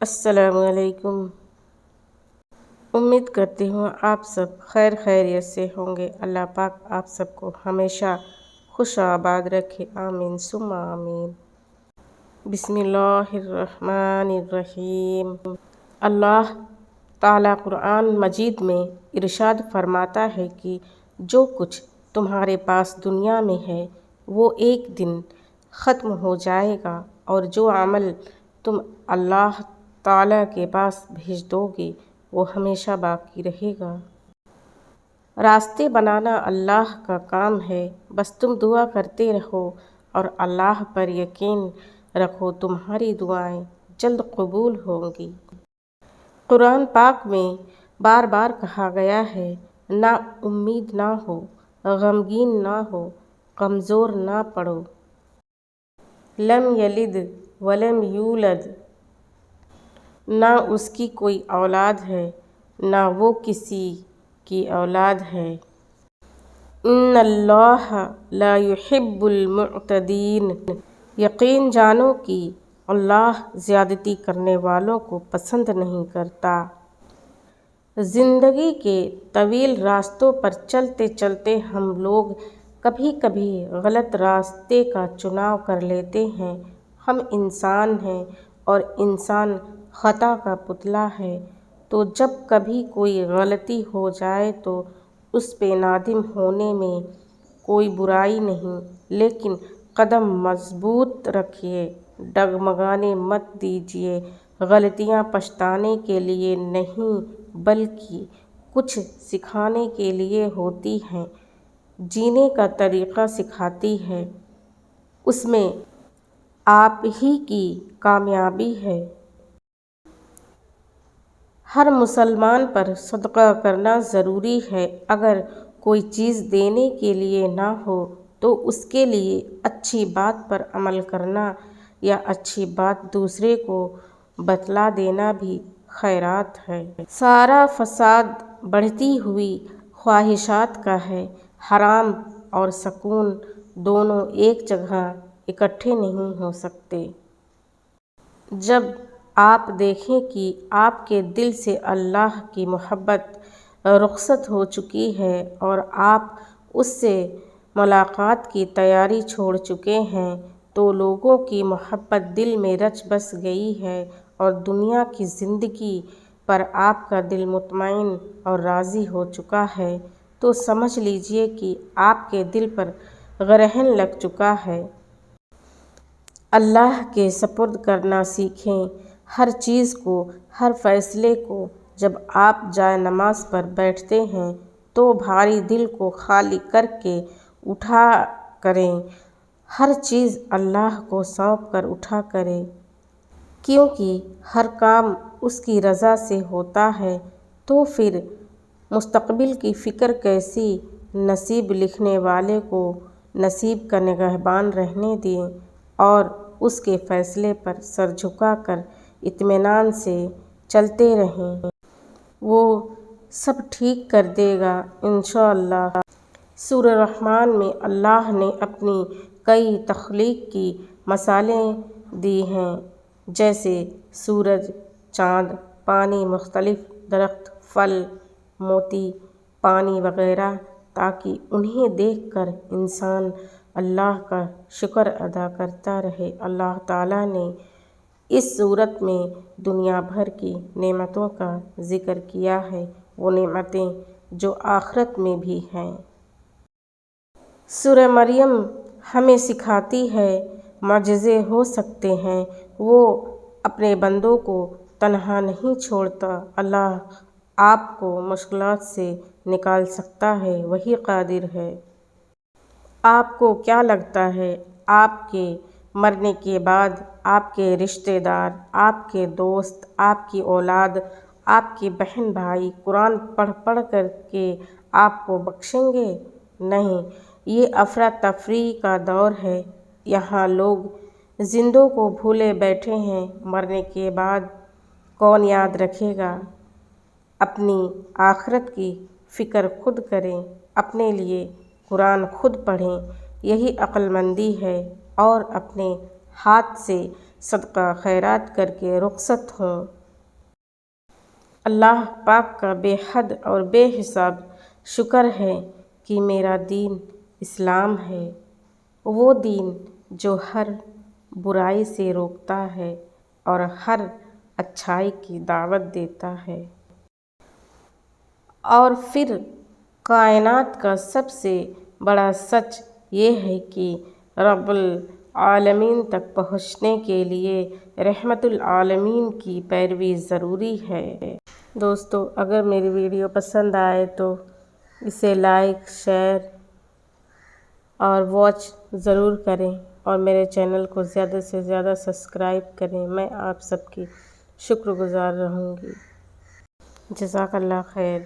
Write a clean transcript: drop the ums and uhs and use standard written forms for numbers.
السلام علیکم۔ امید کرتی ہوں آپ سب خیریت سے ہوں گے۔ اللہ پاک آپ سب کو ہمیشہ خوش آباد رکھے، آمین ثم آمین۔ بسم اللہ الرحمن الرحیم۔ اللہ تعالیٰ قرآن مجید میں ارشاد فرماتا ہے کہ جو کچھ تمہارے پاس دنیا میں ہے وہ ایک دن ختم ہو جائے گا، اور جو عمل تم اللہ تعالیٰ کے پاس بھیج دو گے وہ ہمیشہ باقی رہے گا۔ راستے بنانا اللہ کا کام ہے، بس تم دعا کرتے رہو اور اللہ پر یقین رکھو، تمہاری دعائیں جلد قبول ہوں گی۔ قرآن پاک میں بار بار کہا گیا ہے، نا امید نہ ہو، غمگین نہ ہو، کمزور نہ پڑو۔ لم یلد ولم یولد، نہ اس کی کوئی اولاد ہے نہ وہ کسی کی اولاد ہے۔ ان اللہ لا يحب المعتدین، یقین جانو کہ اللہ زیادتی کرنے والوں کو پسند نہیں کرتا۔ زندگی کے طویل راستوں پر چلتے چلتے ہم لوگ کبھی کبھی غلط راستے کا چناؤ کر لیتے ہیں۔ ہم انسان ہیں اور انسان خطا کا پتلا ہے، تو جب کبھی کوئی غلطی ہو جائے تو اس پہ نادم ہونے میں کوئی برائی نہیں، لیکن قدم مضبوط رکھیے، ڈگمگانے مت دیجیے۔ غلطیاں پچھتانے کے لیے نہیں بلکہ کچھ سکھانے کے لیے ہوتی ہیں، جینے کا طریقہ سکھاتی ہیں، اس میں آپ ہی کی کامیابی ہے۔ ہر مسلمان پر صدقہ کرنا ضروری ہے۔ اگر کوئی چیز دینے کے لیے نہ ہو تو اس کے لیے اچھی بات پر عمل کرنا یا اچھی بات دوسرے کو بتلا دینا بھی خیرات ہے۔ سارا فساد بڑھتی ہوئی خواہشات کا ہے۔ حرام اور سکون دونوں ایک جگہ اکٹھے نہیں ہو سکتے۔ جب آپ دیکھیں کہ آپ کے دل سے اللہ کی محبت رخصت ہو چکی ہے اور آپ اس سے ملاقات کی تیاری چھوڑ چکے ہیں، تو لوگوں کی محبت دل میں رچ بس گئی ہے اور دنیا کی زندگی پر آپ کا دل مطمئن اور راضی ہو چکا ہے، تو سمجھ لیجیے کہ آپ کے دل پر گرہن لگ چکا ہے۔ اللہ کے سپرد کرنا سیکھیں، ہر چیز کو، ہر فیصلے کو۔ جب آپ جائے نماز پر بیٹھتے ہیں تو بھاری دل کو خالی کر کے اٹھا کریں، ہر چیز اللہ کو سونپ کر اٹھا کریں، کیونکہ ہر کام اس کی رضا سے ہوتا ہے۔ تو پھر مستقبل کی فکر کیسی؟ نصیب لکھنے والے کو نصیب کا نگہبان رہنے دیں اور اس کے فیصلے پر سر جھکا کر اطمینان سے چلتے رہیں، وہ سب ٹھیک کر دے گا انشاءاللہ۔ سورہ رحمن میں اللہ نے اپنی کئی تخلیق کی مثالیں دی ہیں، جیسے سورج، چاند، پانی، مختلف درخت، پھل، موتی، پانی وغیرہ، تاکہ انہیں دیکھ کر انسان اللہ کا شکر ادا کرتا رہے۔ اللہ تعالیٰ نے اس سورت میں دنیا بھر کی نعمتوں کا ذکر کیا ہے، وہ نعمتیں جو آخرت میں بھی ہیں۔ سورہ مریم ہمیں سکھاتی ہے معجزے ہو سکتے ہیں، وہ اپنے بندوں کو تنہا نہیں چھوڑتا۔ اللہ آپ کو مشکلات سے نکال سکتا ہے، وہی قادر ہے۔ آپ کو کیا لگتا ہے آپ کے مرنے کے بعد آپ کے رشتہ دار، آپ کے دوست، آپ کی اولاد، آپ کے بہن بھائی قرآن پڑھ پڑھ کر کے آپ کو بخشیں گے؟ نہیں، یہ افراتفری کا دور ہے۔ یہاں لوگ زندوں کو بھولے بیٹھے ہیں، مرنے کے بعد کون یاد رکھے گا؟ اپنی آخرت کی فکر خود کریں، اپنے لیے قرآن خود پڑھیں، یہی عقل مندی ہے، اور اپنے ہاتھ سے صدقہ خیرات کر کے رخصت ہوں۔ اللہ پاک کا بے حد اور بے حساب شکر ہے کہ میرا دین اسلام ہے، وہ دین جو ہر برائی سے روکتا ہے اور ہر اچھائی کی دعوت دیتا ہے۔ اور پھر کائنات کا سب سے بڑا سچ یہ ہے کہ رب العالمین تک پہنچنے کے لیے رحمت العالمین کی پیروی ضروری ہے۔ دوستو، اگر میری ویڈیو پسند آئے تو اسے لائک، شیئر اور واچ ضرور کریں اور میرے چینل کو زیادہ سے زیادہ سبسکرائب کریں۔ میں آپ سب کی شکر گزار رہوں گی۔ جزاک اللہ خیر۔